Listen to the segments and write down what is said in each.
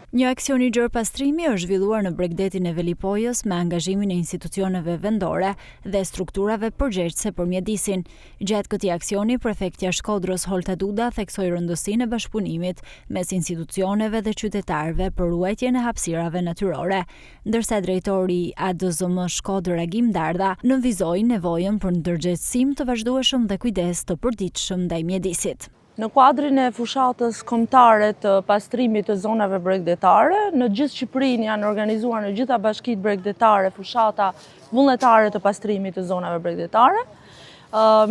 Një aksion i gjerë pastrimi është zhvilluar në bregdetin e Velipojës me angazhimin e institucioneve vendore dhe strukturave përgjegjëse për mjedisin. Gjatë këtij aksioni, prefektja Shkodrës Holta Duda theksoi rëndësinë e bashkëpunimit mes institucioneve dhe qytetarëve për ruajtjen e hapësirave natyrore, ndërsa drejtori i ADZM Shkodër Agim Darda nënvizoi nevojën për ndërgjegjësim të vazhdueshëm dhe kujdes të përditshëm ndaj mjedisit. Në kuadrin e fushatës kombëtare të pastrimit të zonave bregdetare, në gjithë Shqipërinë janë organizuar në gjitha bashkitë bregdetare fushata vullnetare të pastrimit të zonave bregdetare.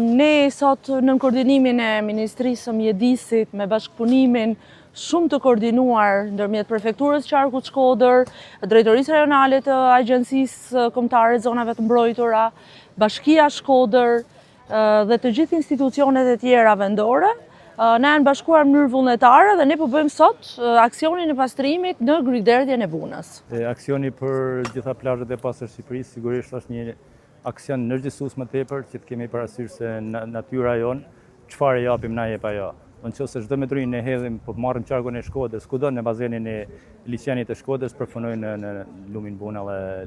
Ne sot në koordinimin e Ministrisë së Mjedisit me bashkëpunimin shumë të koordinuar ndërmjet Prefekturës Qarkut Shkodër, Drejtorisë Rajonale të Agjencisë Kombëtare të Zonave të Mbrojtura, Bashkia Shkodër dhe të gjithë institucionet e tjera vendore, ne janë bashkuar në mënyrë vullnetare dhe ne po bëjmë sot aksionin e pastrimit në Gryderdhjen e Bunës. Aksioni për gjitha plazhet e pastër Shqipërisë sigurisht është një aksion ndërgjegjësues më tepër që të kemi parasysh se natyra jon çfarë japim na jep ajo. Nëse çdo metrin ne hedhim, po marrim qarkun e Shkodrës, kudo në bazenin e liçenit të Shkodrës përfunojnë në lumin Buna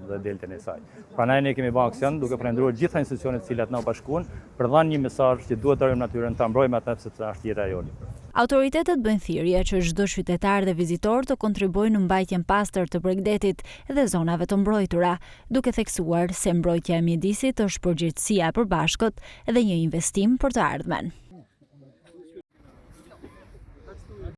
dhe deltën e saj. Prandaj ne kemi bërë aksion duke prandëruar gjitha institucionet të cilat na bashkuan për dhënë një mesazh që duhet të ruajmë natyrën, ta mbrojmë atë sepse është jeta jonë. Autoritetet bëjnë thirrje që çdo qytetar dhe vizitor të kontribuojë në mbajtjen pastër të bregdetit dhe zonave të mbrojtura, duke theksuar se mbrojtja e mjedisit është përgjegjësia e përbashkët dhe një investim për të ardhmen.